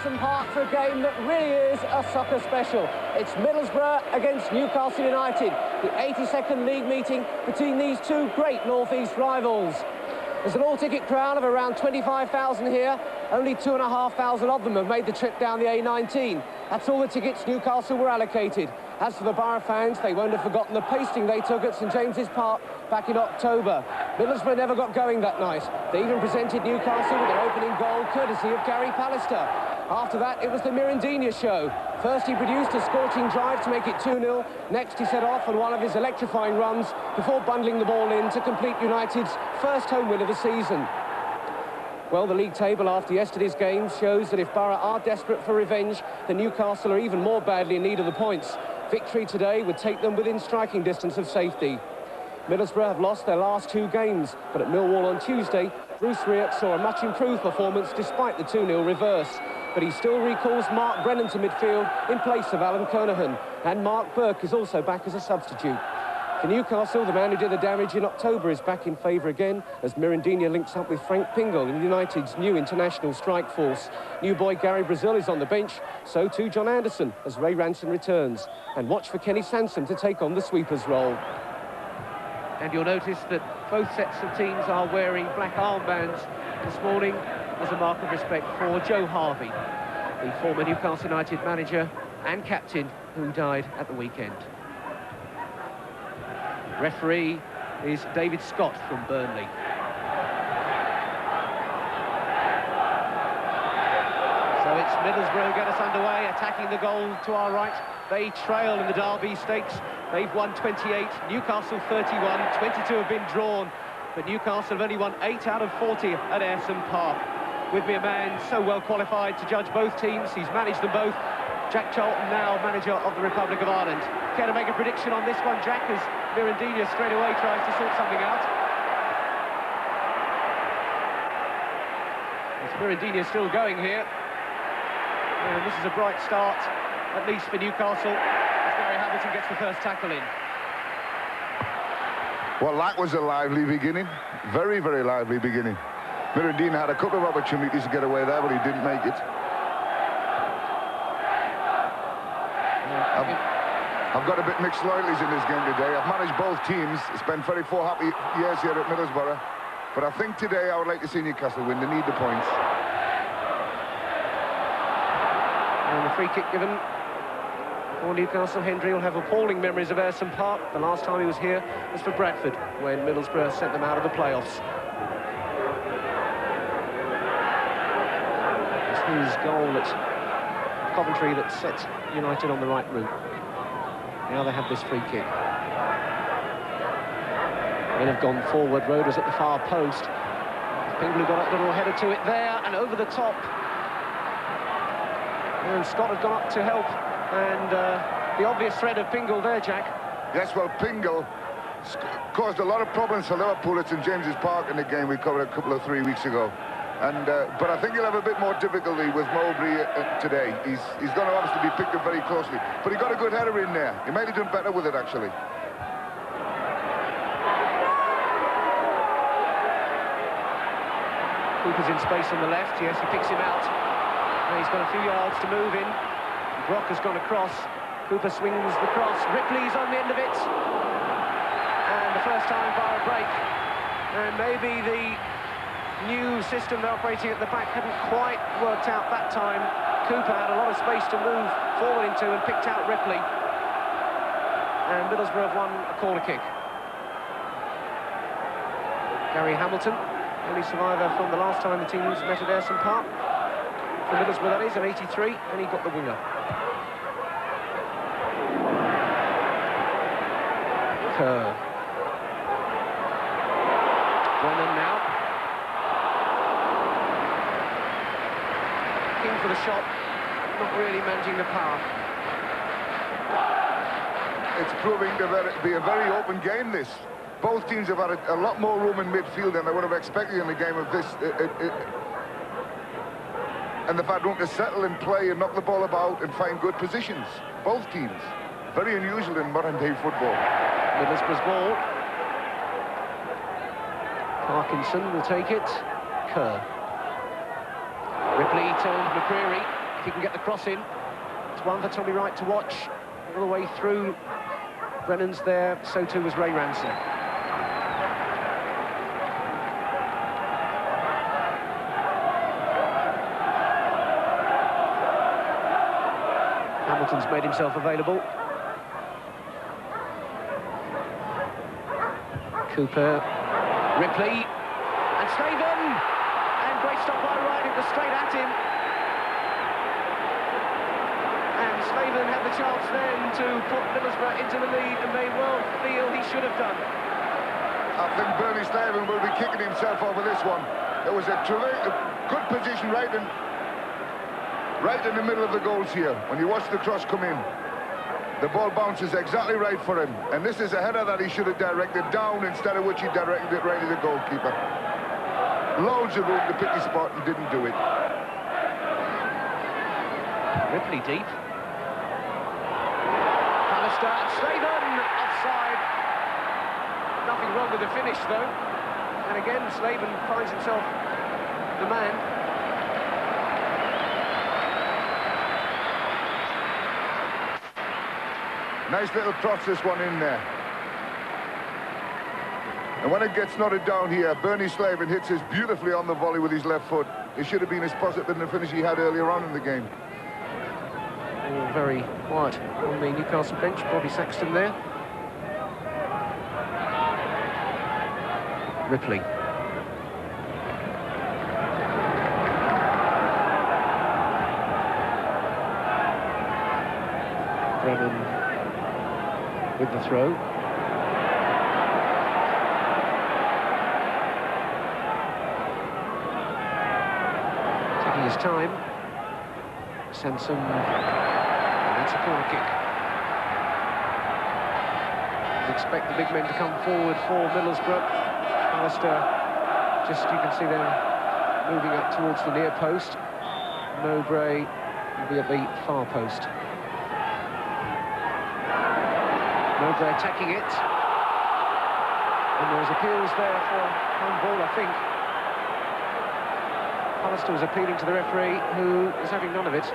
Ayresome Park for a game that really is a soccer special. It's Middlesbrough against Newcastle United, the 82nd league meeting between these two great North East rivals. There's an all-ticket crowd of around 25,000 here. Only 2,500 of them have made the trip down the A19. That's all the tickets Newcastle were allocated. As for the Borough fans, they won't have forgotten the pasting they took at St James's Park back in October. Middlesbrough never got going that night. They even presented Newcastle with their opening goal, courtesy of Gary Pallister. After that, it was the Mirandinha show. First, he produced a scorching drive to make it 2-0. Next, he set off on one of his electrifying runs before bundling the ball in to complete United's first home win of the season. Well, the league table after yesterday's game shows that if Borough are desperate for revenge, then Newcastle are even more badly in need of the points. Victory today would take them within striking distance of safety. Middlesbrough have lost their last two games, but at Millwall on Tuesday, Bruce Rioch saw a much improved performance despite the 2-0 reverse. But he still recalls Mark Brennan to midfield in place of Alan Kernahan, and Mark Burke is also back as a substitute. For Newcastle, the man who did the damage in October is back in favour again as Mirandinha links up with Frank Pingle in United's new international strike force. New boy Gary Brazil is on the bench, so too John Anderson as Ray Ranson returns. And watch for Kenny Sansom to take on the sweeper's role. And you'll notice that both sets of teams are wearing black armbands this morning as a mark of respect for Joe Harvey, the former Newcastle United manager and captain who died at the weekend. Referee is David Scott from Burnley. So it's Middlesbrough who get us underway, attacking the goal to our right. They trail in the Derby Stakes. They've won 28, Newcastle 31, 22 have been drawn. But Newcastle have only won 8 out of 40 at Ayresome Park. With me a man so well qualified to judge both teams. He's managed them both. Jack Charlton, now manager of the Republic of Ireland. Care to make a prediction on this one, Jack, as Mirandinha straight away tries to sort something out? It's Mirandinha still going here. And this is a bright start, at least for Newcastle, as Gary Hamilton gets the first tackle in. Well, that was a lively beginning. Very, very lively beginning. Mirandinha had a couple of opportunities to get away there, but he didn't make it. I've got a bit mixed loyalties in this game today. I've managed both teams, spent 34 happy years here at Middlesbrough, but I think today I would like to see Newcastle win. They need the points. And the free kick given for Newcastle. Hendry will have appalling memories of Ayresome Park. The last time he was here was for Bradford, when Middlesbrough sent them out of the playoffs. It's his goal at Coventry that set United on the right route. Now they have this free kick. Men have gone forward. Roder's at the far post. Pingle got a little header to it there and over the top. And Scott had gone up to help. And the obvious threat of Pingle there, Jack. Yes, well, Pingle caused a lot of problems for Liverpool at St James's Park in the game we covered a couple of 3 weeks ago. And but I think he'll have a bit more difficulty with Mowbray today. He's going to obviously be picked up very closely, but he got a good header in there. He might have done better with it, actually. Cooper's in space on the left. Yes, he picks him out. And he's got a few yards to move in. Brock has gone across. Cooper swings the cross. Ripley's on the end of it. And the first time bar a break. And maybe the new system they're operating at the back hadn't quite worked out that time. Cooper had a lot of space to move forward into and picked out Ripley. And Middlesbrough have won a corner kick. Gary Hamilton, only survivor from the last time the teams met at Ayresome Park. For Middlesbrough, that is, in '83, and he got the winger. Kerr. Brennan now. For the shot, not really managing the power. It's proving to be a very open game, this. Both teams have had a lot more room in midfield than I would have expected in a game of this. And they've had room to settle and play and knock the ball about and find good positions. Both teams. Very unusual in modern-day football. Middlesbrough's ball. Parkinson will take it. Kerr. Ripley told McCreary. If he can get the cross in, it's one for Tommy Wright to watch all the way through. Brennan's there, so too was Ray Ranson. Hamilton's made himself available. Cooper, Ripley, and Slaven, and great stop by Wright, it was straight at him. And Slaven had the chance then to put Middlesbrough into the lead, and may well feel he should have done. I think Bernie Slaven will be kicking himself over this one. It was a good position right in the middle of the goals here. When you watch the cross come in, the ball bounces exactly right for him, and this is a header that he should have directed down, instead of which he directed it right at the goalkeeper. Loads of room to pick his spot and didn't do it. Ripley deep. Pallister and Slaven offside. Nothing wrong with the finish though. And again, Slaven finds himself the man. Nice little cross, this one in there. And when it gets knotted down here, Bernie Slaven hits us beautifully on the volley with his left foot. It should have been as positive in the finish he had earlier on in the game. All very quiet on the Newcastle bench. Bobby Saxton there. Ripley. Brennan with the throw. Taking his time. Sansom. That's a corner kick. Expect the big men to come forward for Middlesbrough. Pallister, just you can see them moving up towards the near post. Mowbray will be at the far post. Mowbray attacking it. And there's appeals there for handball, I think. Pallister was appealing to the referee, who is having none of it.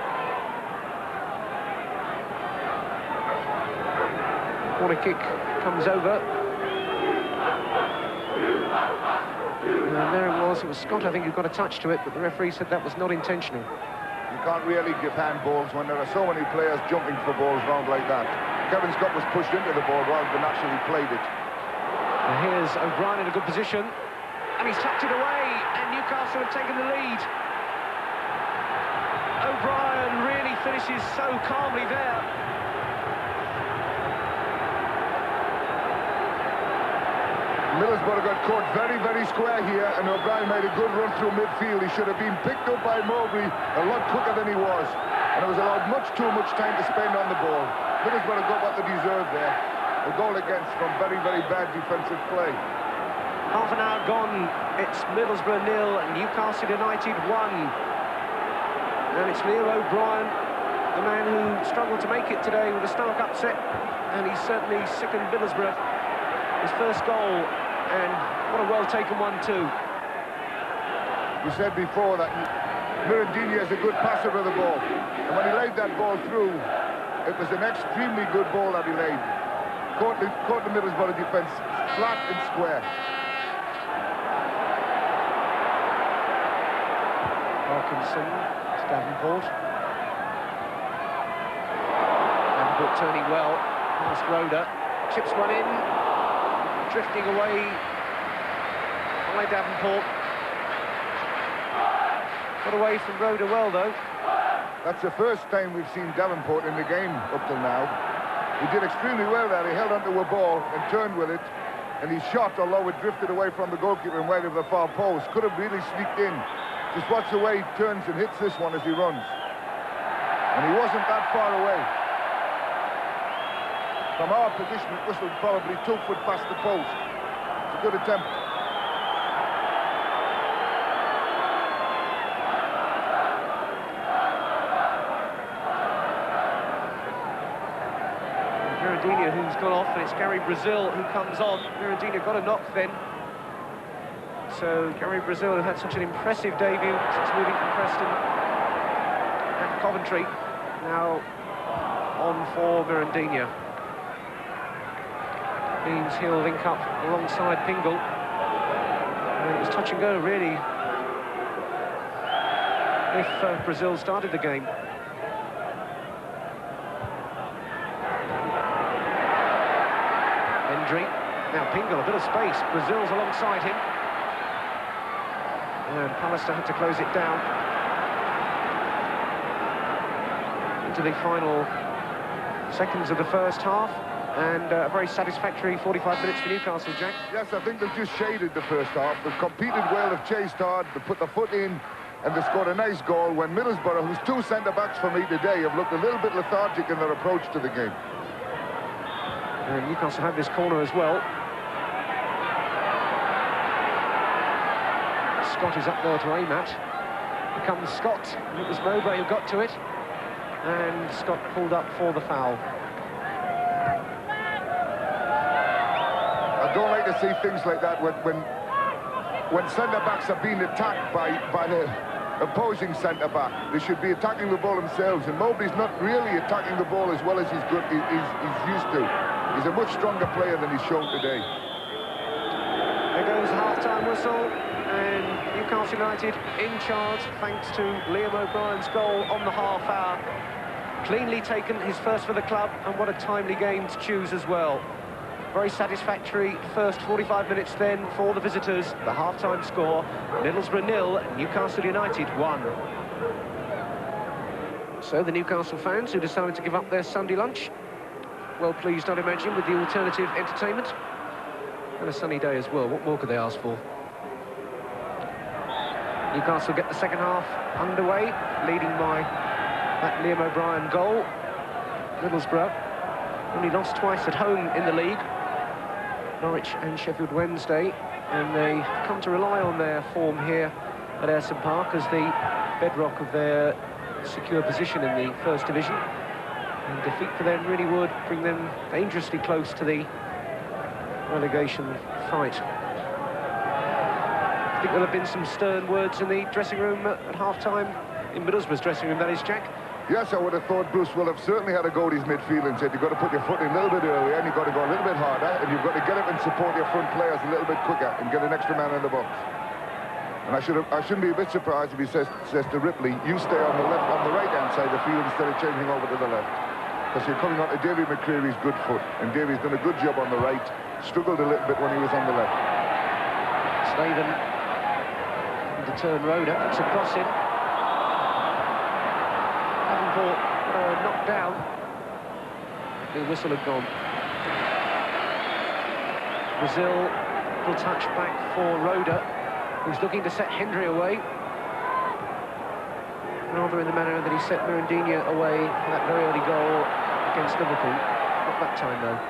Corner kick comes over. And there it was Scott, I think, who got a touch to it, but the referee said that was not intentional. You can't really give handballs when there are so many players jumping for balls round like that. Kevin Scott was pushed into the ball rather than actually played it. And here's O'Brien in a good position, and he's tucked it away, and Newcastle have taken the lead. O'Brien really finishes so calmly there. Middlesbrough got caught very, very square here, and O'Brien made a good run through midfield. He should have been picked up by Mowbray a lot quicker than he was, and it was allowed too much time to spend on the ball. Middlesbrough got what they deserved there. A goal against from very, very bad defensive play. Half an hour gone. It's Middlesbrough 0 and Newcastle United 1. And it's Leo O'Brien, the man who struggled to make it today with a stomach upset, and he's certainly sickened Middlesbrough. His first goal, and what a well-taken one too. We said before that Mirandini is a good passer of the ball, and when he laid that ball through, it was an extremely good ball that he laid. Caught the Middlesbrough defence flat and square. Parkinson to Davenport. Davenport turning well past Roda. Chips one in. Drifting away by Davenport. Got away from Roda well, though. That's the first time we've seen Davenport in the game up till now. He did extremely well there. He held onto a ball and turned with it, and he shot, although it drifted away from the goalkeeper and wide of the far post. Could have really sneaked in. Just watch the way he turns and hits this one as he runs. And he wasn't that far away. From our position, it whistled probably 2 foot past the post. It's a good attempt. Mirandini, who's gone off, and it's Gary Brazil who comes on. Mirandini got a knock then. So Gary Brazil, who had such an impressive debut since moving from Preston, and Coventry. Now on for Mirandinha. Means he'll link up alongside Pingle. And it was touch and go, really, if Brazil started the game. Hendry. Now Pingle, a bit of space. Brazil's alongside him. And Pallister had to close it down. Into the final seconds of the first half. And a very satisfactory 45 minutes for Newcastle, Jack. Yes, I think they've just shaded the first half. They've competed well, they've chased hard, they've put the foot in, and they scored a nice goal when Middlesbrough, whose two centre-backs for me today, have looked a little bit lethargic in their approach to the game. And Newcastle have this corner as well. Scott is up there to aim at. Here comes Scott. It was Mowbray who got to it. And Scott pulled up for the foul. I don't like to see things like that when centre-backs are being attacked by the opposing centre-back. They should be attacking the ball themselves, and Mowbray's not really attacking the ball as well as he's used to. He's a much stronger player than he's shown today. There goes the half-time whistle, and Newcastle United in charge thanks to Liam O'Brien's goal on the half hour. Cleanly taken, his first for the club, and what a timely game to choose as well. Very satisfactory first 45 minutes then for the visitors. The half-time score, Middlesbrough 0, Newcastle United 1. So the Newcastle fans who decided to give up their Sunday lunch, well pleased, I'd imagine, with the alternative entertainment. And a sunny day as well. What more could they ask for? Newcastle get the second half underway, leading by that Liam O'Brien goal. Middlesbrough only lost twice at home in the league, Norwich and Sheffield Wednesday, and they come to rely on their form here at Ayresome Park as the bedrock of their secure position in the First Division. And defeat for them really would bring them dangerously close to the relegation fight. I think there'll have been some stern words in the dressing room at half-time, in Middlesbrough's dressing room, that is, Jack. Yes, I would have thought Bruce will have certainly had a go at his midfield and said you've got to put your foot in a little bit earlier, and you've got to go a little bit harder, and you've got to get up and support your front players a little bit quicker and get an extra man in the box. And I shouldn't be a bit surprised if he says to Ripley, you stay on the right-hand side of the field instead of changing over to the left. Because you're coming on to Davy McCreary's good foot, and Davy's done a good job on the right, struggled a little bit when he was on the left. Slaven to turn Roda, it's a cross in. Knocked down. The whistle had gone. Brazil will touch back for Roda, who's looking to set Hendry away. Rather in the manner that he set Mirandinha away for that very early goal against Liverpool. Not that time, though.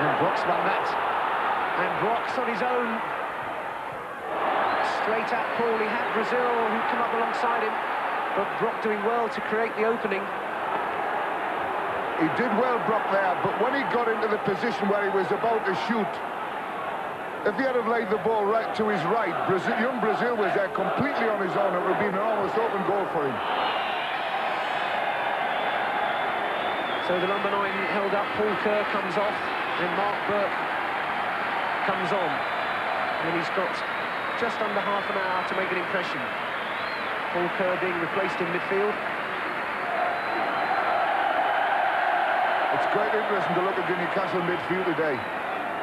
And Brock's won that. And Brock's on his own. Straight at Paul, he had Brazil who come up alongside him, but Brock doing well to create the opening. He did well, Brock, there, but when he got into the position where he was about to shoot, if he had laid the ball right to his right, young Brazil was there completely on his own. It would have been an almost open goal for him. So the number 9 held up, Paul Kerr comes off, and Mark Burke comes on. And he's got just under half an hour to make an impression. Paul Kerr being replaced in midfield. It's quite interesting to look at the Newcastle midfield today.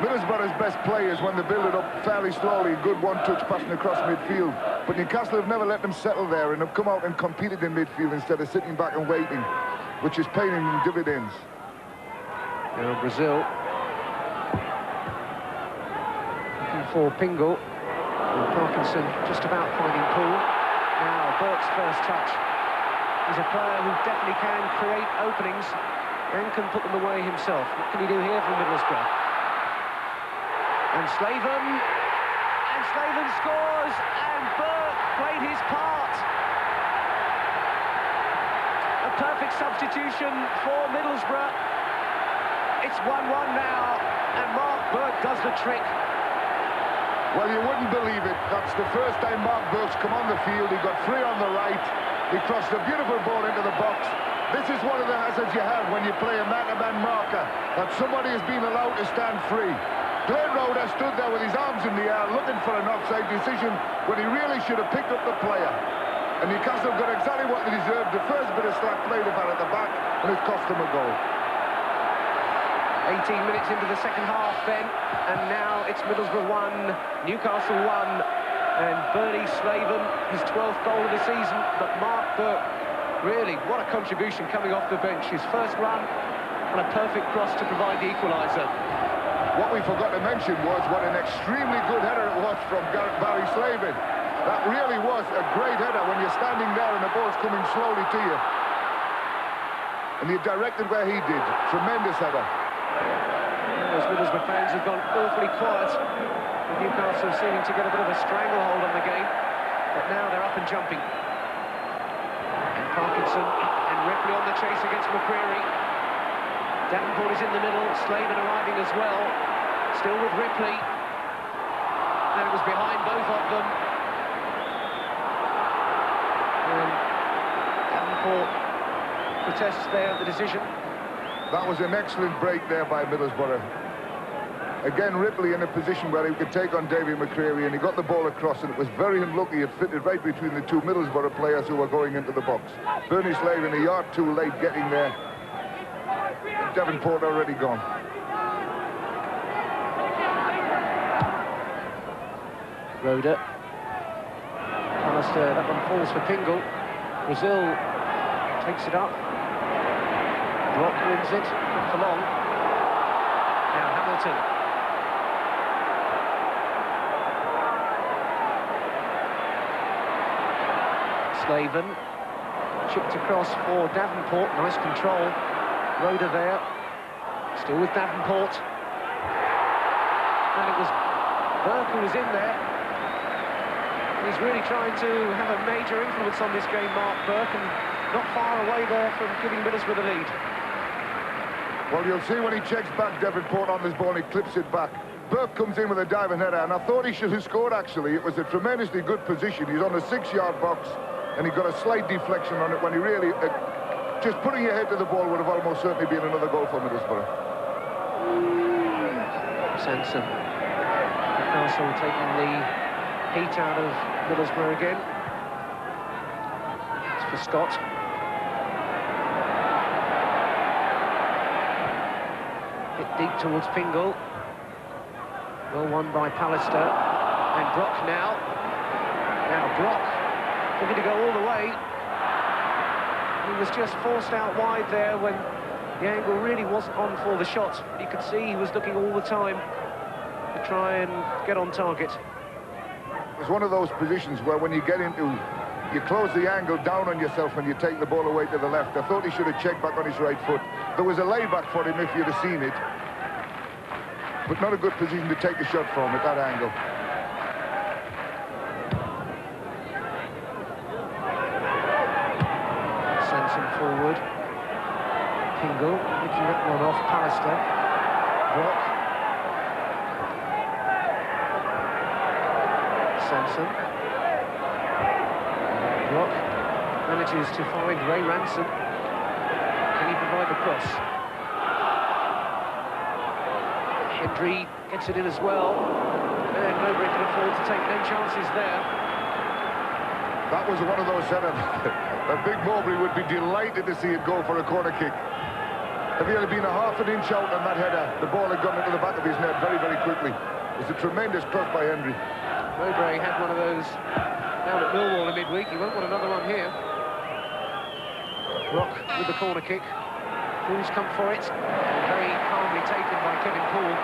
Middlesbrough's best play is when they build it up fairly slowly, good one-touch passing across midfield. But Newcastle have never let them settle there and have come out and competed in midfield instead of sitting back and waiting, which is paying them dividends. Now Brazil looking for Pingle. And Parkinson just about finding Paul. Now Burke's first touch. He's a player who definitely can create openings and can put them away himself. What can he do here from Middlesbrough? And Slaven scores, and Burke played his part. A perfect substitution for Middlesbrough. It's 1-1 now, and Mark Burke does the trick. Well, you wouldn't believe it. That's the first time Mark Burke's come on the field. He got free on the right. He crossed a beautiful ball into the box. This is one of the hazards you have when you play a man-to-man marker, that somebody has been allowed to stand free. Glenn Roeder stood there with his arms in the air looking for an offside decision when he really should have picked up the player. And Newcastle got exactly what they deserved. The first bit of slack play they've had at the back, and it's cost them a goal. 18 minutes into the second half then, and now it's Middlesbrough 1, Newcastle 1, and Bernie Slaven, his 12th goal of the season. But Mark Burke, really, what a contribution coming off the bench. His first run, and a perfect cross to provide the equaliser. What we forgot to mention was what an extremely good header it was from Barry Slaven. That really was a great header when you're standing there and the ball's coming slowly to you. And you directed where he did. Tremendous header. Those Middlesbrough fans have gone awfully quiet, with Newcastle seeming to get a bit of a stranglehold on the game, but now they're up and jumping. And Parkinson and Ripley on the chase against McCreary. Davenport is in the middle, Slaven arriving as well, still with Ripley, and it was behind both of them. And Davenport protests there at the decision. That was an excellent break there by Middlesbrough. Again, Ripley in a position where he could take on Davy McCreary, and he got the ball across, and it was very unlucky. It fitted right between the two Middlesbrough players who were going into the box. Bernie Slaven a yard too late getting there. Davenport already gone. Roeder. Alistair, that one falls for Pingle. Brazil takes it up. Brock wins it, not for long. Now Hamilton. Slaven. Chipped across for Davenport, nice control. Roeder there, still with Davenport. And it was Burke who was in there. He's really trying to have a major influence on this game, Mark Burke, and not far away there from giving Middlesbrough the lead. Well, you'll see when he checks back Davenport on this ball, and he clips it back. Burke comes in with a diving header, and I thought he should have scored, actually. It was a tremendously good position. He's on the 6-yard box, and he got a slight deflection on it when he really... just putting your head to the ball would have almost certainly been another goal for Middlesbrough. Sansom. Newcastle taking the heat out of Middlesbrough again. It's for Scott. Hit deep towards Pingle. Well won by Pallister. And Brock now. Now Brock looking to go all the way. He was just forced out wide there when the angle really wasn't on for the shot. You could see he was looking all the time to try and get on target. It's one of those positions where when you get into... you close the angle down on yourself when you take the ball away to the left. I thought he should have checked back on his right foot. There was a layback for him if you'd have seen it. But not a good position to take a shot from at that angle. Sansom forward. Pingle nicking that one off Pallister. Brock. Sansom. Brock manages to find Ray Ransom. Can he provide the cross? Hendry gets it in as well. And Mowbray can afford to take no chances there. That was one of those setups that Big Mowbray would be delighted to see it go for a corner kick. If he had been a half an inch out on that header, the ball had gone into the back of his net very, very quickly. It was a tremendous cross by Hendry. Mowbray had one of those down at Millwall in midweek. He won't want another one here. Brock with the corner kick. Poole's come for it. Very calmly taken by Kevin Poole.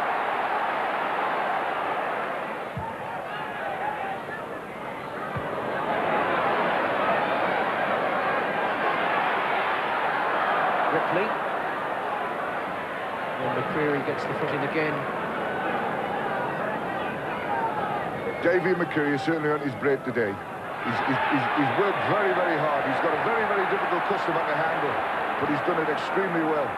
Ripley. And McCreary gets the foot in again. Davy McCreary has certainly earned his break today. He's worked very, very hard. He's got a very, very difficult customer to handle, but he's done it extremely well.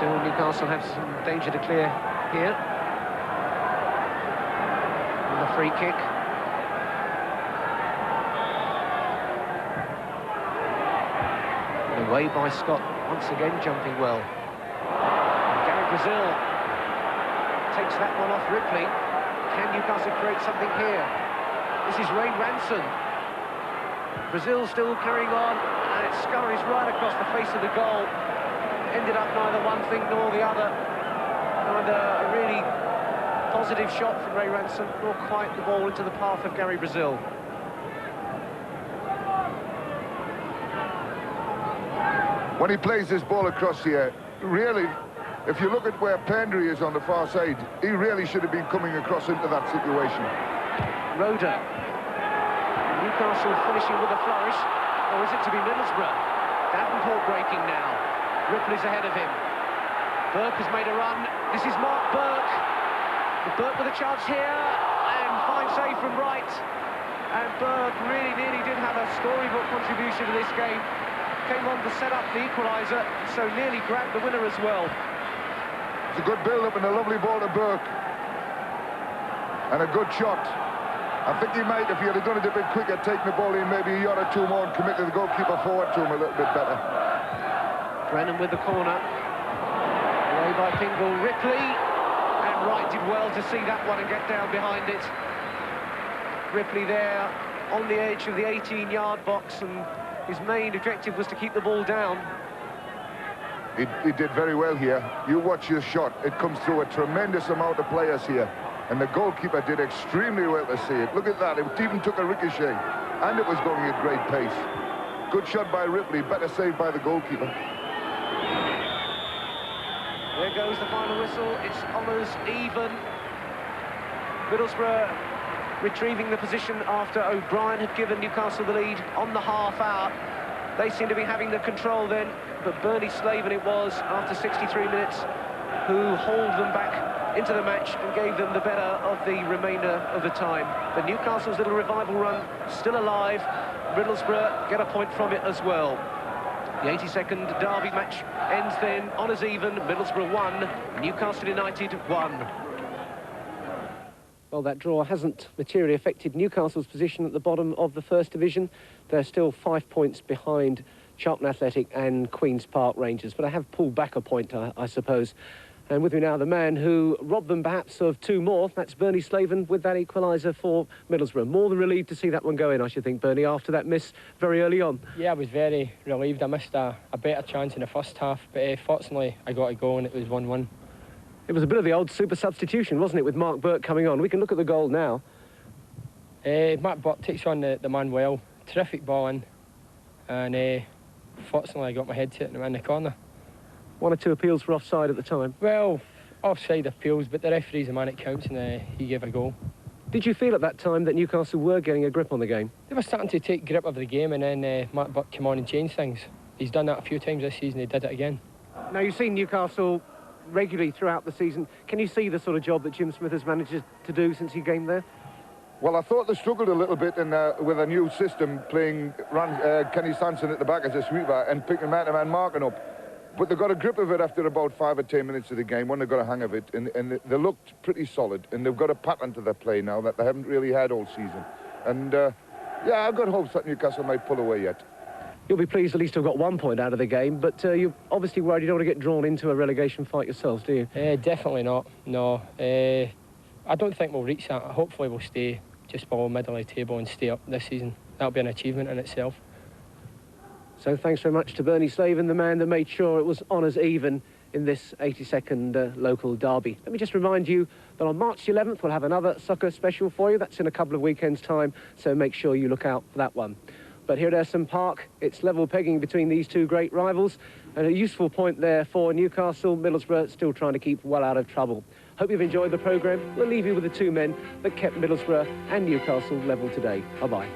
Still, Newcastle have some danger to clear here. And the free kick. And away by Scott, once again jumping well. And Gary Brazil takes that one off Ripley. Can Newcastle create something here? This is Ayresome. Brazil still carrying on, and it scurries right across the face of the goal. Ended up neither one thing nor the other. Neither a really positive shot from Ayresome, nor quite the ball into the path of Gary Brazil. When he plays this ball across here, really, if you look at where Pendry is on the far side, he really should have been coming across into that situation. Roda. Newcastle finishing with a flourish, or is it to be Middlesbrough? Davenport breaking now. Ripley's ahead of him. Burke has made a run. This is Mark Burke. Burke with a chance here, and fine save from Wright. And Burke really nearly did have a storybook contribution to this game. Came on to set up the equaliser, so nearly grabbed the winner as well. It's a good build-up and a lovely ball to Burke. And a good shot. I think he might, if he had done it a bit quicker, taken the ball in maybe a yard or two more and committed the goalkeeper forward to him a little bit better. Brennan with the corner. Away by Pingle. Ripley. And Wright did well to see that one and get down behind it. Ripley there on the edge of the 18-yard box, and his main objective was to keep the ball down. He did very well here. You watch his shot. It comes through a tremendous amount of players here. And the goalkeeper did extremely well to see it. Look at that. It even took a ricochet. And it was going at great pace. Good shot by Ripley. Better save by the goalkeeper. There goes the final whistle. It's honours even. Middlesbrough retrieving the position after O'Brien had given Newcastle the lead on the half hour. They seem to be having the control then, but Bernie Slaven it was after 63 minutes who hauled them back into the match and gave them the better of the remainder of the time. But Newcastle's little revival run still alive. Middlesbrough get a point from it as well. The 82nd derby match ends then honours even. Middlesbrough 1, Newcastle United 1. Well, that draw hasn't materially affected Newcastle's position at the bottom of the First Division. They're still 5 points behind Charlton Athletic and Queen's Park Rangers, but I have pulled back a point, I suppose. And with me now, the man who robbed them perhaps of two more. That's Bernie Slaven with that equaliser for Middlesbrough. More than relieved to see that one go in, I should think, Bernie, after that miss very early on. Yeah, I was very relieved. I missed a better chance in the first half, but fortunately I got a goal and it was 1-1. It was a bit of the old super substitution, wasn't it, with Mark Burke coming on? We can look at the goal now. Mark Burke takes on the man well. Terrific ball in. And fortunately I got my head to it and I'm in the corner. One or two appeals for offside at the time. Well, offside appeals, but the referee's the man that counts, and he gave a goal. Did you feel at that time that Newcastle were getting a grip on the game? They were starting to take grip of the game, and then Mark Burke came on and changed things. He's done that a few times this season. He did it again. Now, you've seen Newcastle regularly throughout the season. Can you see the sort of job that Jim Smith has managed to do since he came there? Well, I thought they struggled a little bit with a new system, playing Kenny Sanson at the back as a sweeper and picking man-to-man marking up. But they got a grip of it after about 5 or 10 minutes of the game when they got a hang of it, and they looked pretty solid, and they've got a pattern to their play now that they haven't really had all season. And yeah, I've got hopes that Newcastle might pull away yet. You'll be pleased at least to have got 1 point out of the game, but you're obviously worried you don't want to get drawn into a relegation fight yourselves, do you? Definitely not, no. I don't think we'll reach that. Hopefully we'll stay just below middle of the table and stay up this season. That'll be an achievement in itself. So thanks very much to Bernie Slaven, the man that made sure it was honours even in this 82nd local derby. Let me just remind you that on March 11th we'll have another soccer special for you. That's in a couple of weekends' time, so make sure you look out for that one. But here at Ayresome Park, it's level pegging between these two great rivals, and a useful point there for Newcastle. Middlesbrough still trying to keep well out of trouble. Hope you've enjoyed the programme. We'll leave you with the two men that kept Middlesbrough and Newcastle level today. Bye-bye.